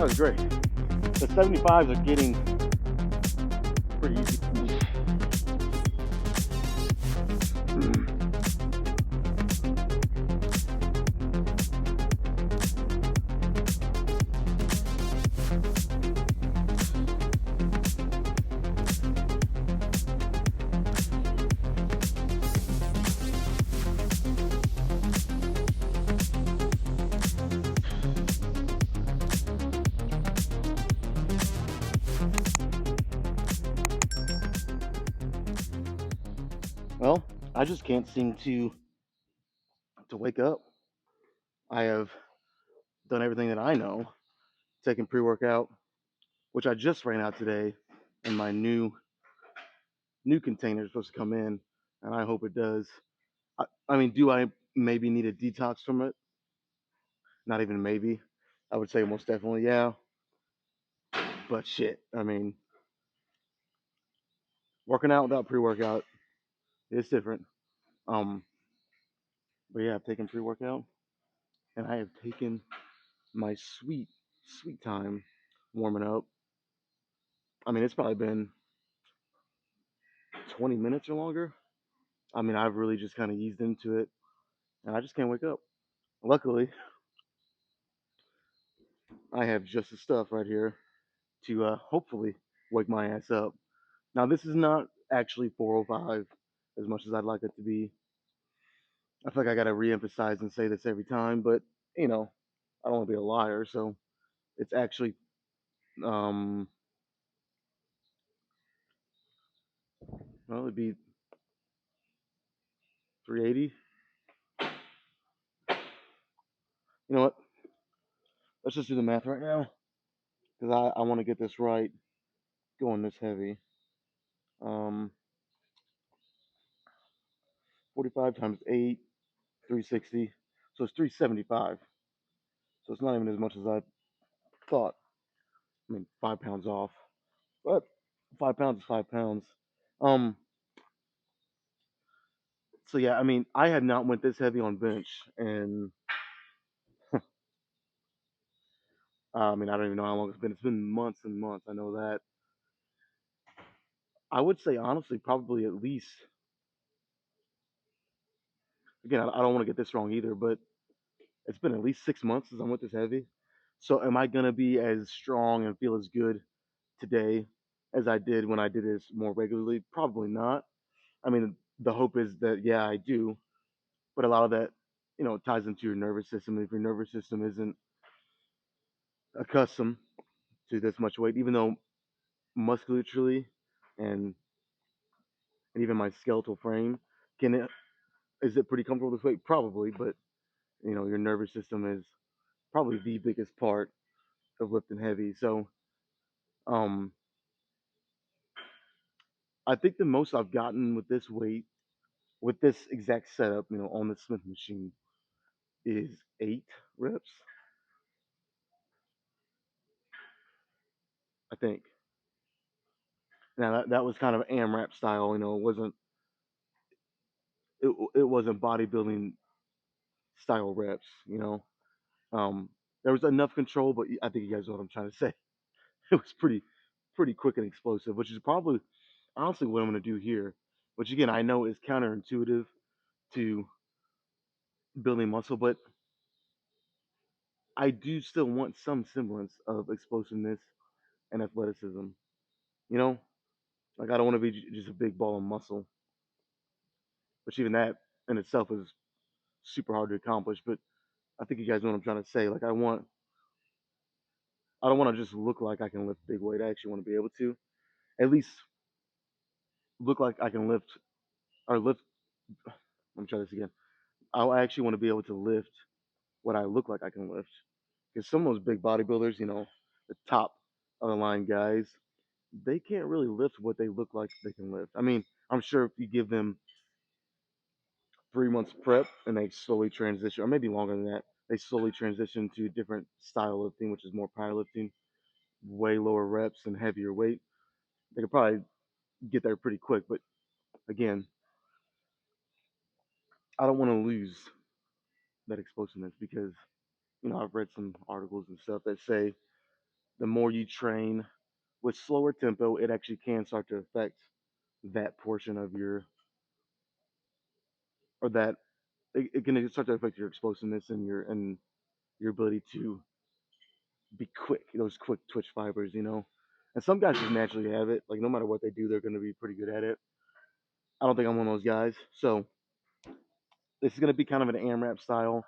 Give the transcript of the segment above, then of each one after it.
That was great. The 75s are getting pretty easy for me. Well, I just can't seem to wake up. I have done everything that I know, taken pre-workout, which I just ran out today, and my new container is supposed to come in, and I hope it does. I mean, do I maybe need a detox from it? Not even maybe. I would say most definitely, yeah. But shit, I mean, working out without pre-workout is different. Um, but yeah, I've taken pre-workout, and I have taken my sweet time warming up. I mean, it's probably been 20 minutes or longer. I mean, I've really just kind of eased into it, and I just can't wake up. Luckily, I have just the stuff right here to hopefully wake my ass up. Now, this is not actually 4:05 as much as I'd like it to be. I feel like I got to reemphasize and say this every time, but you know, I don't want to be a liar, so it's actually um well, it'd be 380. You know what? Let's just do the math right now because I want to get this right. Going this heavy. Um, 45 times 8, 360. So it's 375. So it's not even as much as I thought. I mean, 5 pounds off, but 5 pounds is 5 pounds. Um, so yeah, I mean, I had not went this heavy on bench, and I mean, I don't even know how long it's been. It's been months and months. I know that. I would say honestly, probably at least. Again, I don't want to get this wrong either, but it's been at least 6 months since I went this heavy. So am I gonna be as strong and feel as good today as I did when I did this more regularly? Probably not. I mean, the hope is that yeah, I do, but a lot of that, ties into your nervous system. If your nervous system isn't accustomed to this much weight, even though musculaturely and, and even my skeletal frame can it is it pretty comfortable this weight? Probably, but your nervous system is probably the biggest part of lifting heavy. So, um, I think the most I've gotten with this weight, with this exact setup, on the Smith machine, is 8 reps. I think. Now that was kind of AMRAP style. It wasn't bodybuilding style reps. Um, there was enough control, but I think you guys know what I'm trying to say. It was pretty quick and explosive, which is probably honestly what I'm going to do here. Which again, I know is counterintuitive to building muscle, but I do still want some semblance of explosiveness and athleticism. You know, like I don't want to be just a big ball of muscle, which even that in itself is super hard to accomplish. But I think you guys know what I'm trying to say. Like I don't want to just look like I can lift big weight. I actually want to be able to at least look like I can lift or lift. Let me try this again. I actually want to be able to lift what I look like I can lift. Because some of those big bodybuilders, the top of the line guys, they can't really lift what they look like they can lift. I mean, I'm sure if you give them 3 months prep and they slowly transition, or maybe longer than that, they slowly transition to a different style of lifting, which is more powerlifting, way lower reps and heavier weight. They could probably get there pretty quick. But again, I don't want to lose that explosiveness because I've read some articles and stuff that say the more you train with slower tempo, it actually can start to affect that portion of your, or that it can start to affect your explosiveness and your ability to be quick, those quick twitch fibers, you know. And some guys just naturally have it. Like no matter what they do, they're going to be pretty good at it. I don't think I'm one of those guys. So this is going to be kind of an AMRAP style.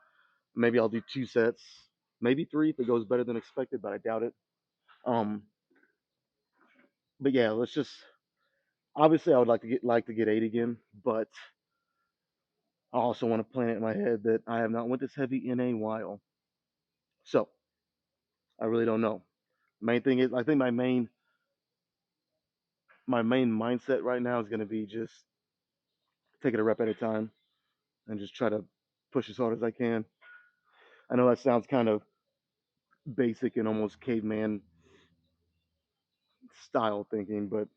Maybe I'll do 2 sets, maybe 3 if it goes better than expected, but I doubt it. Um, but yeah, let's just. Obviously, I would like to get 8 again, but I also want to plant it in my head that I have not went this heavy in a while. So I really don't know. Main thing is, I think my main mindset right now is going to be just take it a rep at a time and just try to push as hard as I can. I know that sounds kind of basic and almost caveman style thinking, but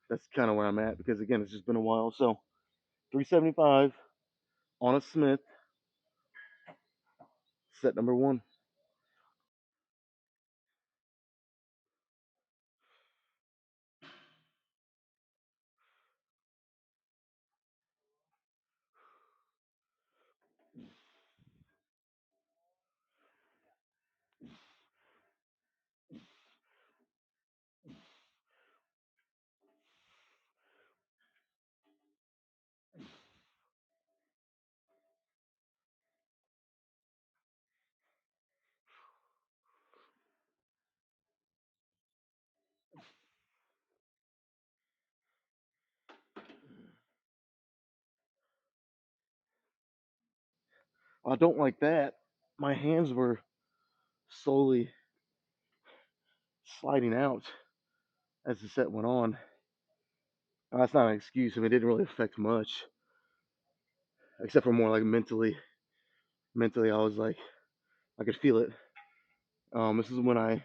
that's kind of where I'm at because again, it's just been a while. So 375 on a Smith, set number one. I don't like that. My hands were slowly sliding out as the set went on. That's not an excuse. I mean, it didn't really affect much, except for more like mentally. Mentally, I was like, I could feel it. This is when I,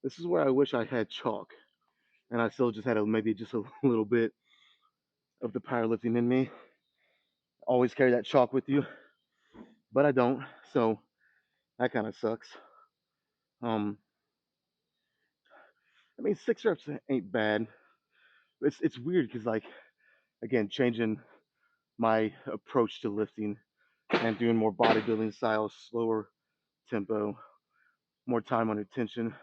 this is where I wish I had chalk, and I still just had maybe just a little bit of the powerlifting in me. Always carry that chalk with you, but I don't. So that kind of sucks. Um, I mean, 6 reps ain't bad. It's weird because like again, changing my approach to lifting and doing more bodybuilding style, slower tempo, more time under tension.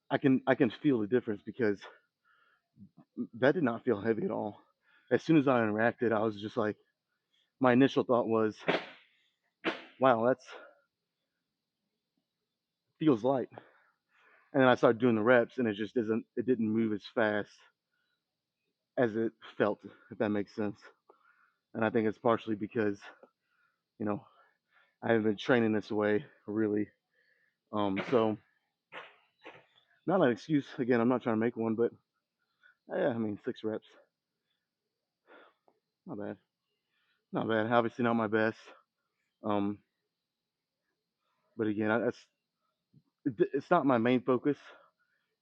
I can feel the difference because that did not feel heavy at all. As soon as I interacted, I was just like, my initial thought was, wow, that's feels light. And then I started doing the reps, and it didn't move as fast as it felt, if that makes sense. And I think it's partially because you know I haven't been training this way really. So not an excuse. Again, I'm not trying to make one, but yeah, I mean 6 reps, not bad, not bad. Obviously not my best. Um, but again, it's not my main focus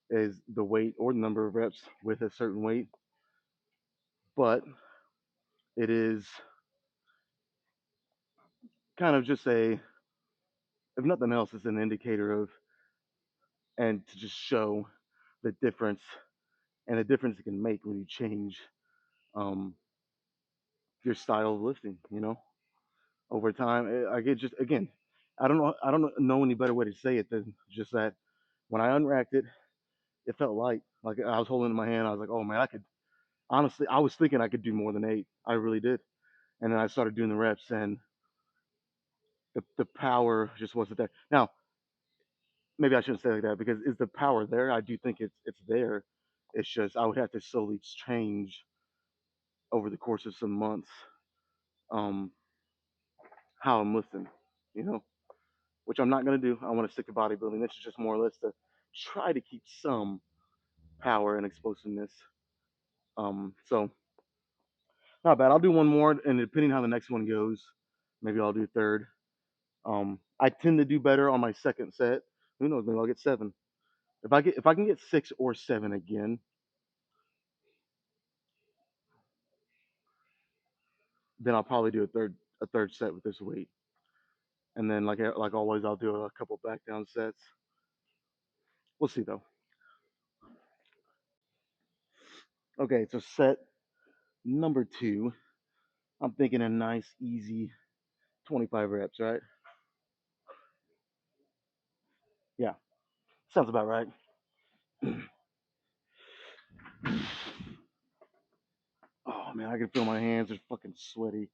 is the weight or the number of reps with a certain weight, but it is kind of just if nothing else, it's an indicator of, and to just show the difference and the difference it can make when you change um, your style of lifting. Over time, I get just again, I don't know any better way to say it than just that when I unracked it, it felt light. Like I was holding it in my hand, I was like, oh man, I could honestly, I was thinking I could do more than 8. I really did. And then I started doing the reps, and the power just wasn't there. Now, maybe I shouldn't say it like that because is the power there? I do think it's there. It's just I would have to slowly change over the course of some months um, how I'm lifting, you know, which I'm not gonna do. I want to stick to bodybuilding. This is just more or less to try to keep some power and explosiveness. So not bad. I'll do one more, and depending how the next one goes, maybe I'll do third. I tend to do better on my second set. Who knows? Maybe I'll get 7. If I can get 6 or 7 again, then I'll probably do a third set with this weight. And then like always, I'll do a couple back down sets. We'll see though. Okay, so set number two. I'm thinking a nice, easy 25 reps, right? Yeah, sounds about right. Oh man, I can feel my hands are fucking sweaty.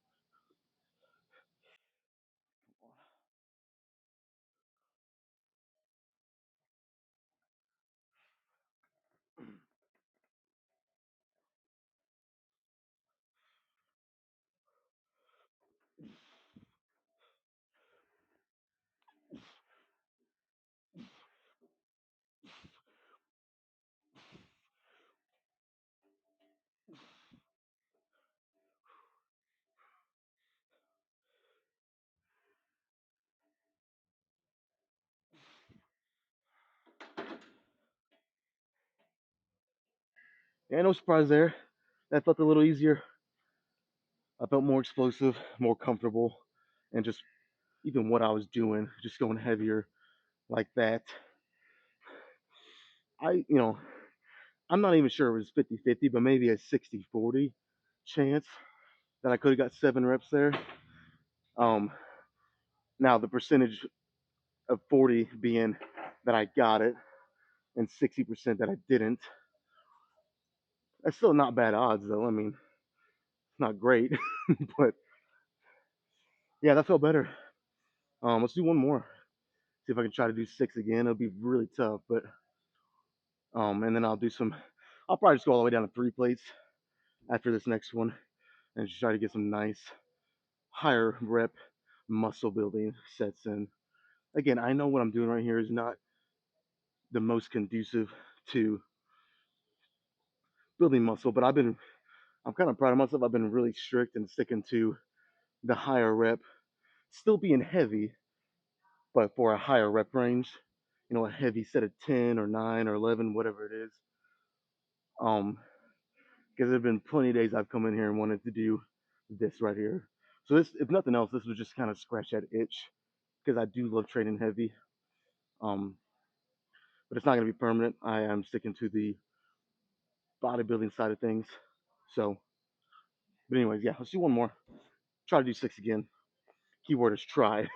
Yeah, no surprise there. That felt a little easier. I felt more explosive, more comfortable, and just even what I was doing, just going heavier like that. I I'm not even sure it was 50-50, but maybe a 60-40 chance that I could have got 7 reps there. Um, Now the percentage of 40 being that I got it and 60% that I didn't. That's still not bad odds though. I mean, it's not great, but yeah, that felt better. Let's do one more. See if I can try to do 6 again. It'll be really tough, but and then I'll do some. I'll probably just go all the way down to 3 plates after this next one, and just try to get some nice higher rep muscle building sets in. Again, I know what I'm doing right here is not the most conducive to building muscle, but I'm kind of proud of myself. I've been really strict and sticking to the higher rep, still being heavy, but for a higher rep range. A heavy set of 10 or 9 or 11, whatever it is. Um, because there've been plenty of days I've come in here and wanted to do this right here. So this, if nothing else, this was just kind of scratch that itch because I do love training heavy. Um, but it's not going to be permanent. I am sticking to the bodybuilding side of things. So, but anyways, yeah, let's do one more. Try to do 6 again. Keyword is try.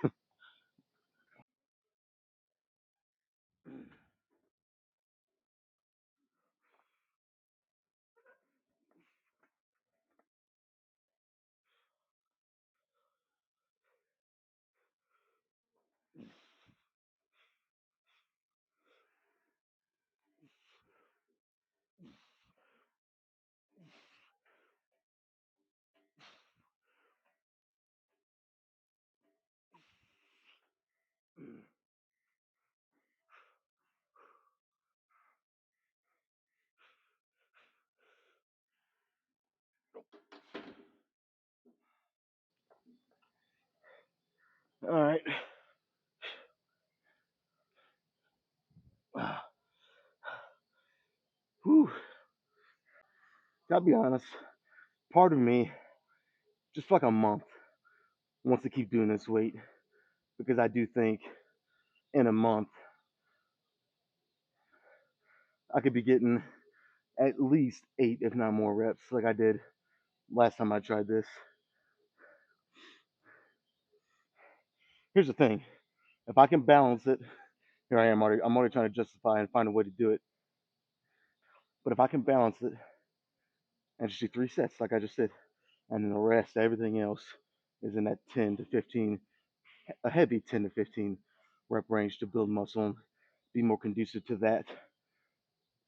All right. Whew. Gotta be honest. Part of me, just for like a month, wants to keep doing this weight because I do think in a month I could be getting at least 8, if not more reps, like I did last time I tried this. Here's the thing: if I can balance it, here I am already. I'm already trying to justify and find a way to do it. But if I can balance it and just do 3 sets, like I just did, and then the rest, everything else, is in that 10 to 15, a heavy 10 to 15 rep range to build muscle and be more conducive to that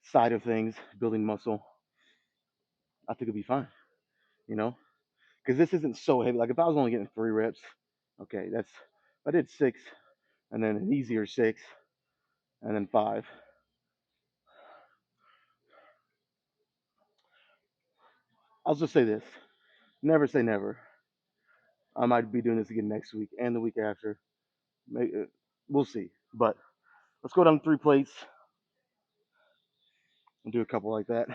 side of things, building muscle. I think it'll be fine. You know, because this isn't so heavy. Like if I was only getting 3 reps, okay, that's I did 6, and then an easier 6, and then 5. I'll just say this: never say never. I might be doing this again next week and the week after. We'll see. But let's go down 3 plates and do a couple like that.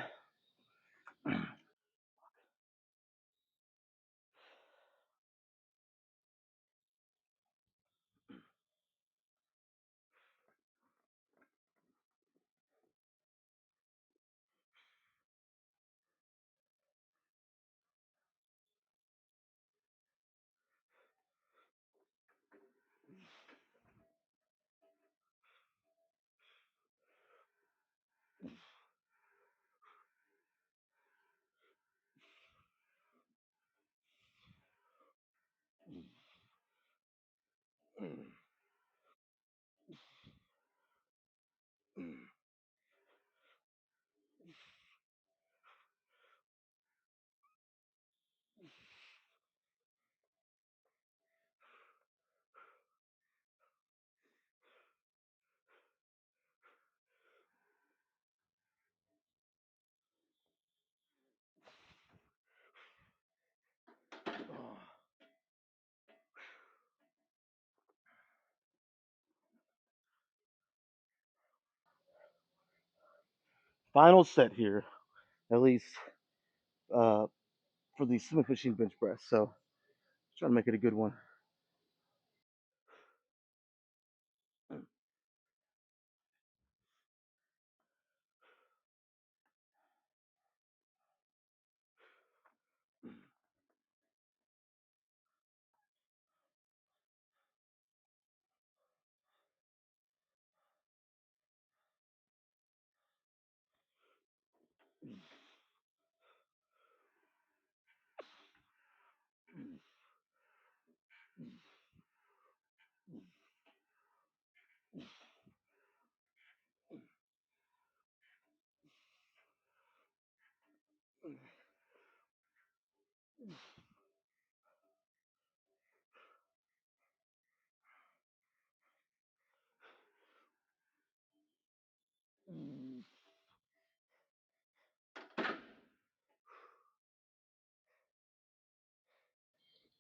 final set here, at least uh, for the Smith machine bench press. So try to make it a good one.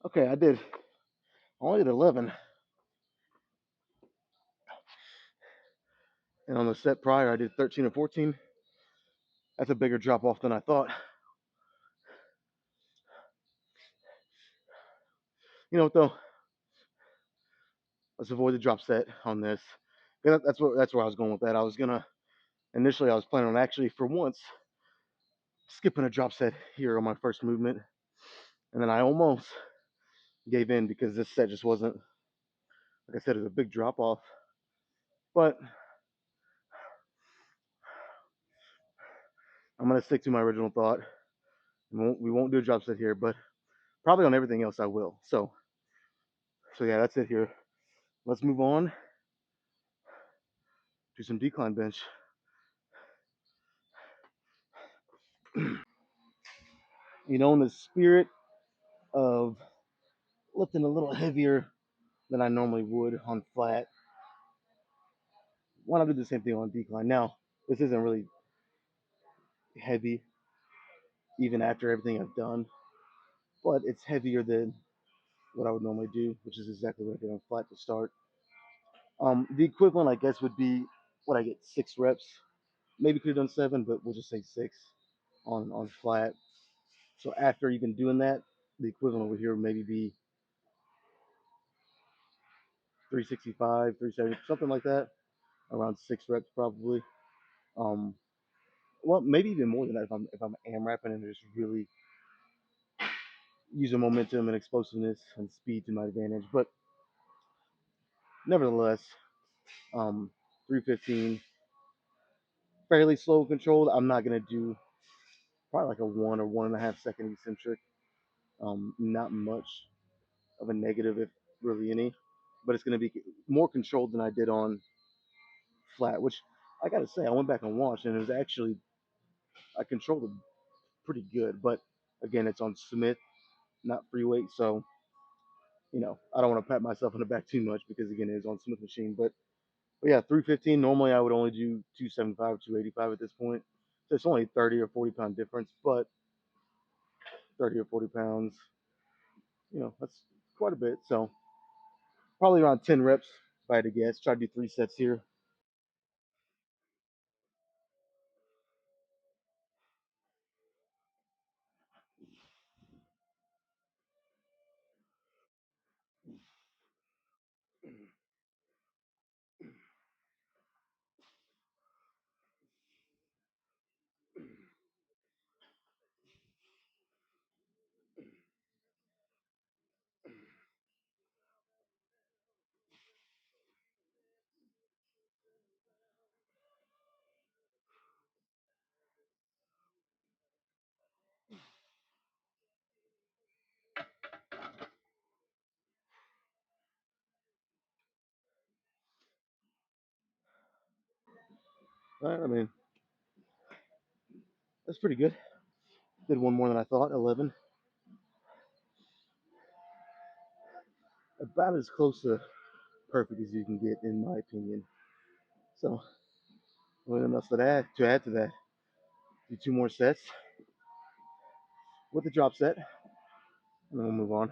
Okay, I only did 11, and on the set prior I did 13 or 14. That's a bigger drop off than I thought. You know what though? Let's avoid the drop set on this. That's where I was going with that. I was gonna initially I was planning on actually for once skipping a drop set here on my first movement, and then I almost gave in because this set just wasn't, like I said, it was a big drop off. But I'm gonna stick to my original thought. We won't do a drop set here, but probably on everything else I will. So yeah, that's it here. Let's move on to some decline bench. In the spirit of lifting a little heavier than I normally would on flat, why not do the same thing on decline? Now, this isn't really heavy, even after everything I've done, but it's heavier than what I would normally do, which is exactly what I did on flat to start. The equivalent, I guess, would be what I get 6 reps. Maybe could have done 7, but we'll just say 6 on flat. So after even doing that, the equivalent over here would maybe be 365, 370, something like that, around 6 reps probably. Um, well, maybe even more than that if I'm AMRAPing and just really using momentum and explosiveness and speed to my advantage. But nevertheless, 315, fairly slow and controlled. I'm not gonna do probably like a 1 or 1.5 second eccentric. Not much of a negative, if really any, but it's gonna be more controlled than I did on flat. Which I gotta say, I went back and watched, and it was actually I controlled it pretty good. But again, it's on Smith, not free weight, so I don't want to pat myself on the back too much because again, it's on Smith machine. But yeah, 315. Normally, I would only do 275, 285 at this point. So it's only 30 or 40 pound difference, but 30 or 40 pounds, that's quite a bit. So probably around 10 reps if I had to guess. Try to do 3 sets here. All right, I mean, that's pretty good. Did one more than I thought. 11. About as close to perfect as you can get, in my opinion. So, what else to add to that? Do 2 more sets with the drop set, and then we'll move on.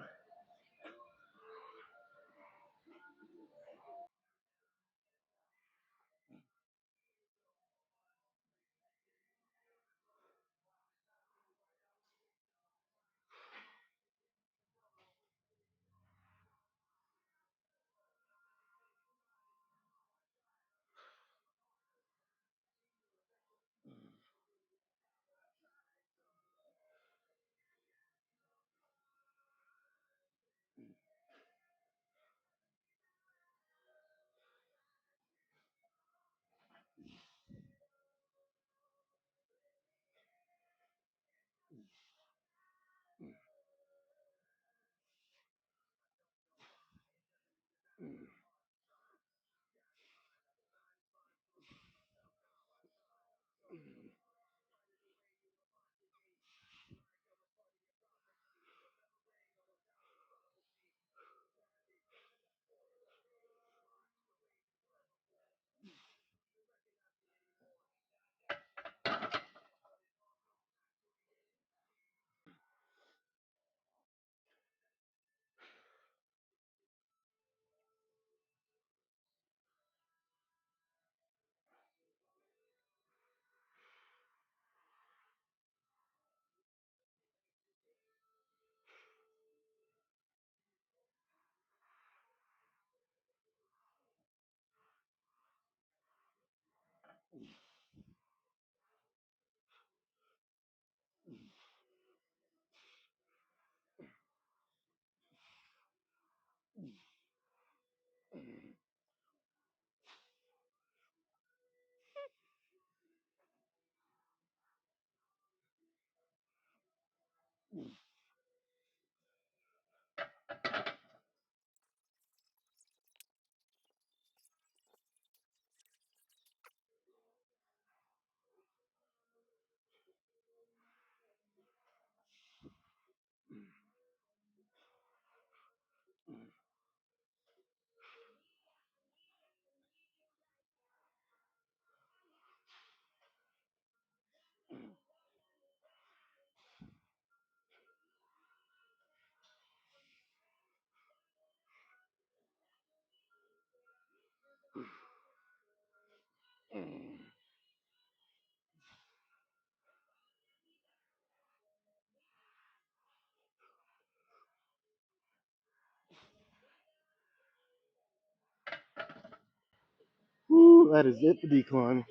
Woo, that is it for decline.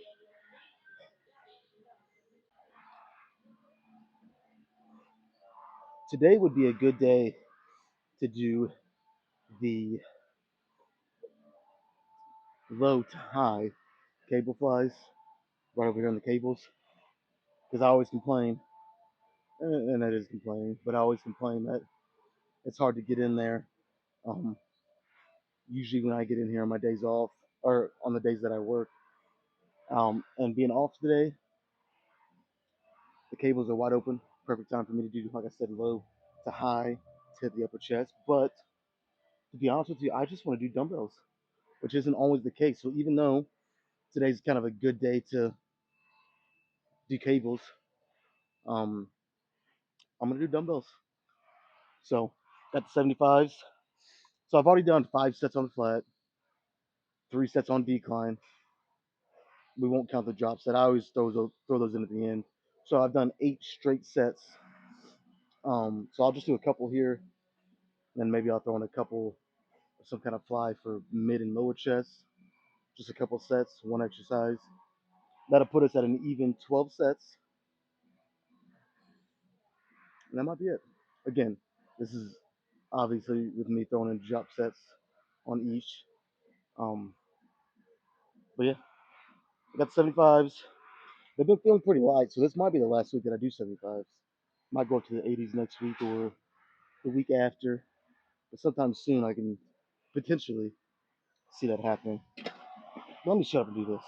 Today would be a good day to do the low to high cable flies right over here on the cables because I always complain, and that is complaining, but I always complain that it's hard to get in there. Um, Usually when I get in here on my days off or on the days that I work, and being off today, the cables are wide open. Perfect time for me to do, like I said, low to high to hit the upper chest. But to be honest with you, I just want to do dumbbells, which isn't always the case. So even though today's kind of a good day to do cables, um, I'm gonna do dumbbells. So got the 75s. So I've already done 5 sets on the flat, 3 sets on decline. We won't count the drop set. I always throw those in at the end. So I've done 8 straight sets. So I'll just do a couple here, then maybe I'll throw in a couple, some kind of fly for mid and lower chest. Just a couple sets, one exercise. That'll put us at an even 12 sets, and that might be it. Again, this is obviously with me throwing in drop sets on each. Um, but yeah, I got 75s. They've been feeling pretty light, so this might be the last week that I do 75s. Might go up to the 80s next week or the week after, but sometime soon I can potentially see that happening. Let me shut up and do this.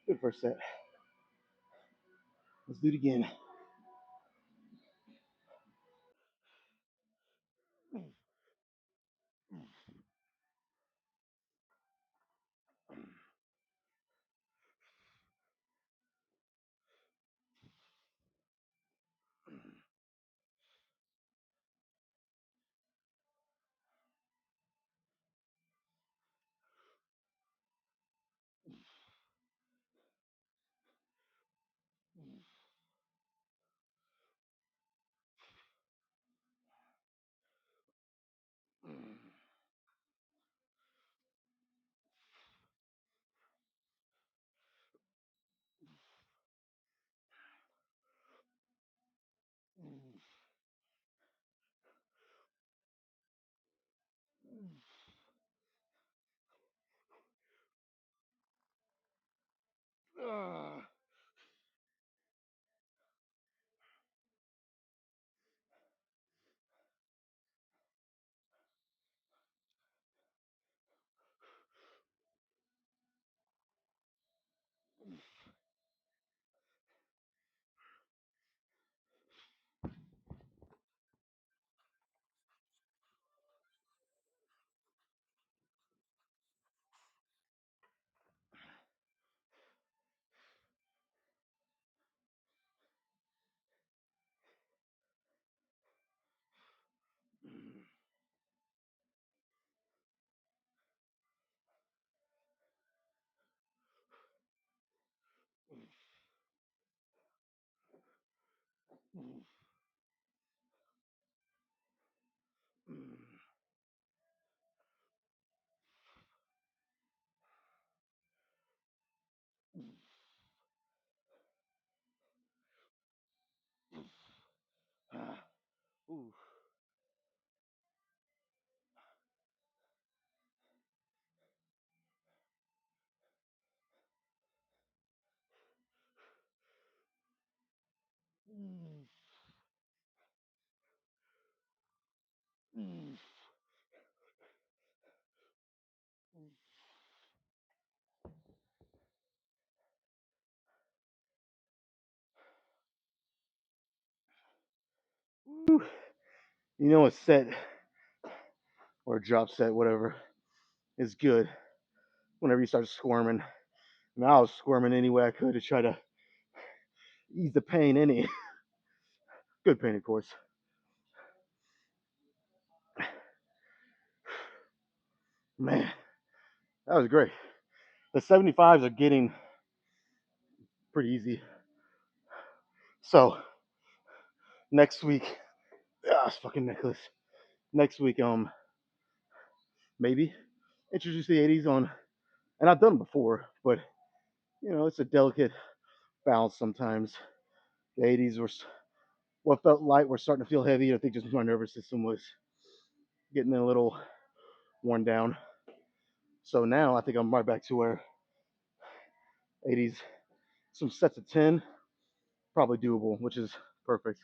Good first set. Let's do it again. Ooh. Ooh. You know, a set or a drop set, whatever, is good whenever you start squirming. And I was squirming any way I could to try to ease the pain, any good pain, of course. Man, that was great. The 75s are getting pretty easy. So next week, it's fucking necklace. Next week, maybe introduce the 80s on, and I've done them before, but you know, it's a delicate balance sometimes. The 80s were what felt light were starting to feel heavy. I think just my nervous system was getting a little worn down. So now I think I'm right back to where 80s, some sets of 10, probably doable, which is perfect.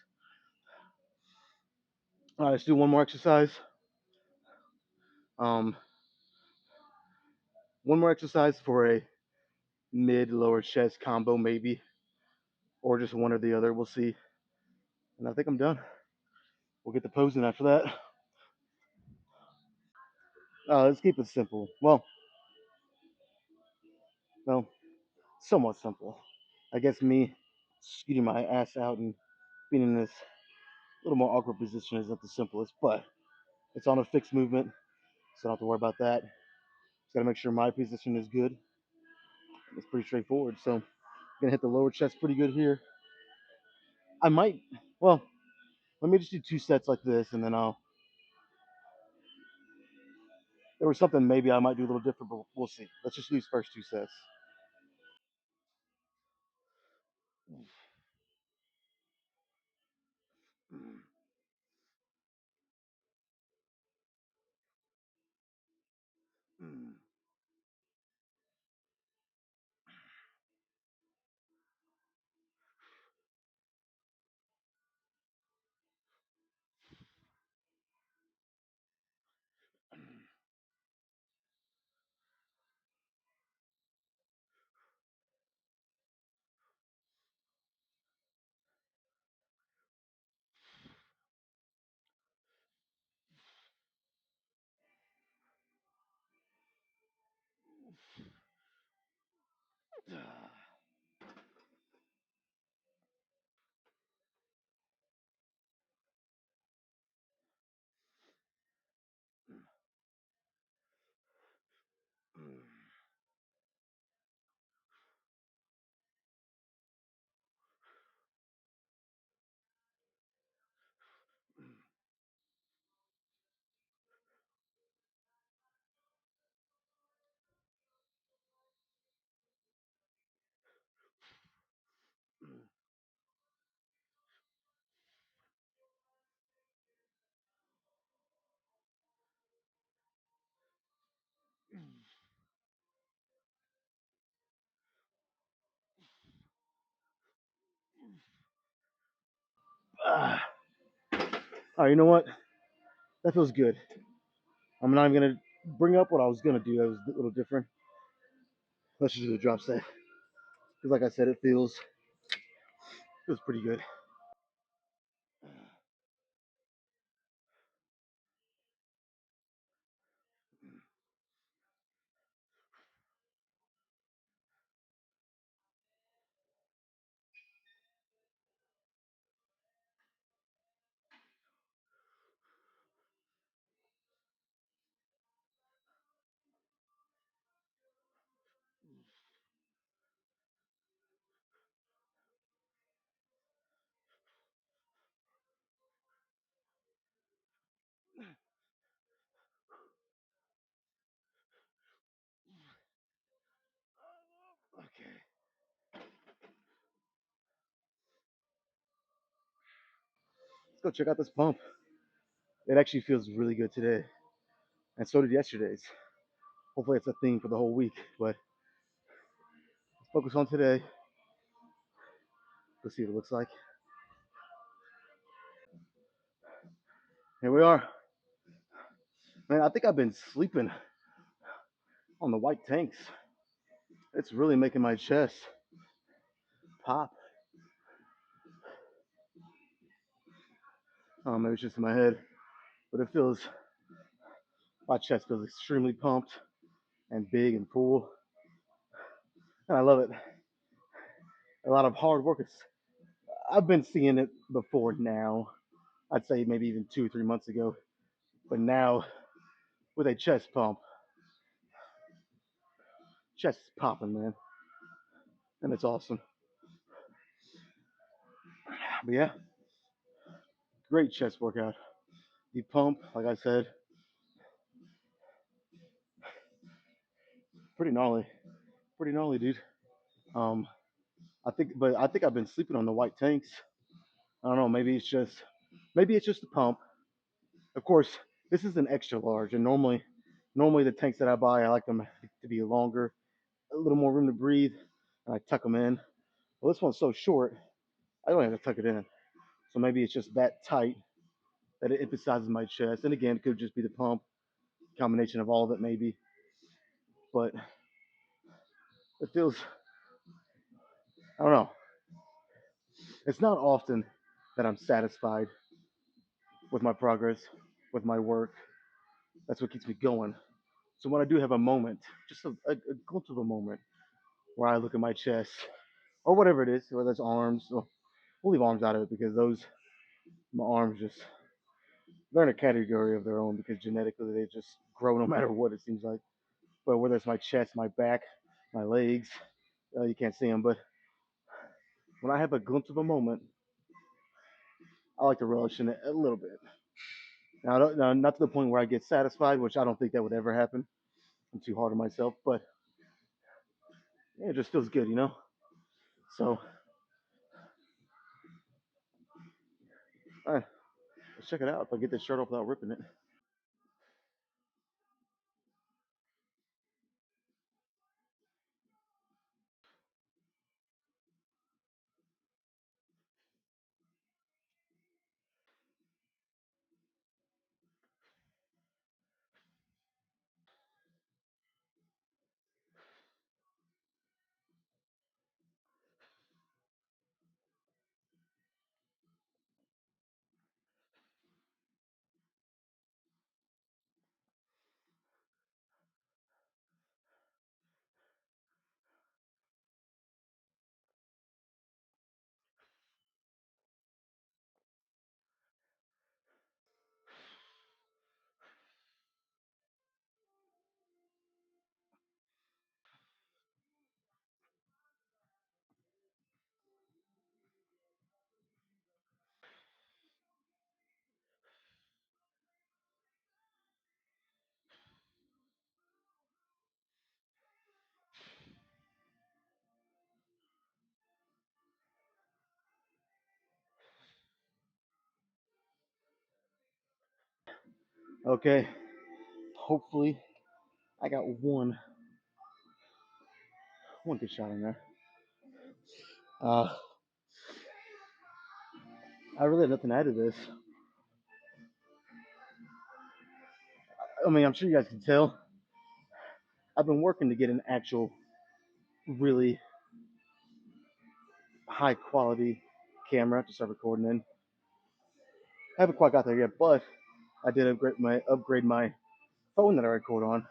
All right, let's do one more exercise. Um, one more exercise for a mid lower chest combo, maybe, or just one or the other. We'll see. And I think I'm done. We'll get the posing after that. Let's keep it simple. Well, somewhat simple. I guess me scooting my ass out and being in this little more awkward position is not the simplest, but it's on a fixed movement, so I don't have to worry about that. Just gotta make sure my position is good. It's pretty straightforward. So I'm gonna hit the lower chest pretty good here. I might, well, let me just do two sets like this, and then I'll. There was something maybe I might do a little different, but we'll see. Let's just do these first two sets. Uh, all right, you know what? That feels good. I'm not even gonna bring up what I was gonna do. That was a little different. Let's just do the drop set because, like I said, it feels pretty good. Okay, let's go check out this pump. It actually feels really good today, and so did yesterday's. Hopefully, it's a theme for the whole week. But let's focus on today. Let's see what it looks like. Here we are. Man, I think I've been sleeping on the white tanks. It's really making my chest pop. Maybe it's just in my head, but my chest feels extremely pumped and big and full, and I love it. A lot of hard work. I've been seeing it before now. I'd say maybe even 2 or 3 months ago, but now with a chest pump, chest is popping, man, and it's awesome. But yeah, great chest workout. The pump, like I said, pretty gnarly, pretty gnarly, dude. Um, I think I've been sleeping on the white tanks. I don't know. Maybe it's just the pump. Of course, this is an extra large, and normally the tanks that I buy, I like them to be longer, a little more room to breathe, and I tuck them in. Well, this one's so short, I don't have to tuck it in. So maybe it's just that tight that it emphasizes my chest. And again, it could just be the pump, combination of all of it, maybe. But it feels, I don't know. It's not often that I'm satisfied with my progress, with my work. That's what keeps me going. So when I do have a moment, just a glimpse of a moment where I look at my chest or whatever it is, whether it's arms, well, we'll leave arms out of it because my arms just, they're in a category of their own because genetically they just grow no matter what it seems like. But whether it's my chest, my back, my legs, you can't see them. But when I have a glimpse of a moment, I like to relish in it a little bit. Now, not to the point where I get satisfied, which I don't think that would ever happen. I'm too hard on myself, but yeah, it just feels good, you know. So, all right, let's check it out. If I get this shirt off without ripping it. Okay, hopefully I got one good shot in there. Uh, I really have nothing to add to this. I mean, I'm sure you guys can tell. I've been working to get an actual, really high quality camera to start recording in. I haven't quite got there yet, but I did upgrade my phone that I record on.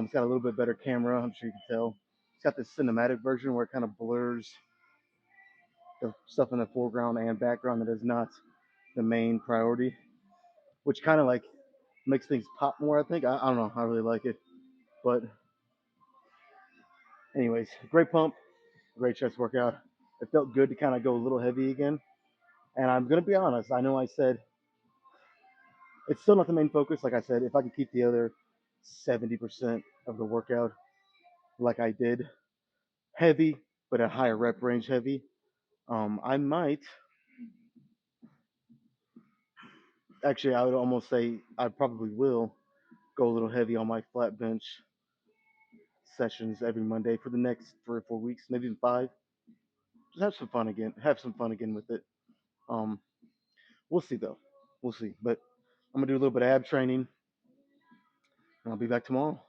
It's got a little bit better camera. I'm sure you can tell. It's got this cinematic version where it kind of blurs the stuff in the foreground and background that is not the main priority, which kind of like makes things pop more. I think. I don't know. I really like it. But anyways, great pump, great chest workout. It felt good to kind of go a little heavy again. And I'm gonna be honest. I know I said it's still not the main focus. Like I said, if I could keep the other 70% of the workout like I did, heavy but at higher rep range heavy, I might actually. I would almost say I probably will go a little heavy on my flat bench sessions every Monday for the next 3 or 4 weeks, maybe even five. Just have some fun again. Have some fun again with it. Um, we'll see though. We'll see. But I'm gonna do a little bit of ab training, and I'll be back tomorrow.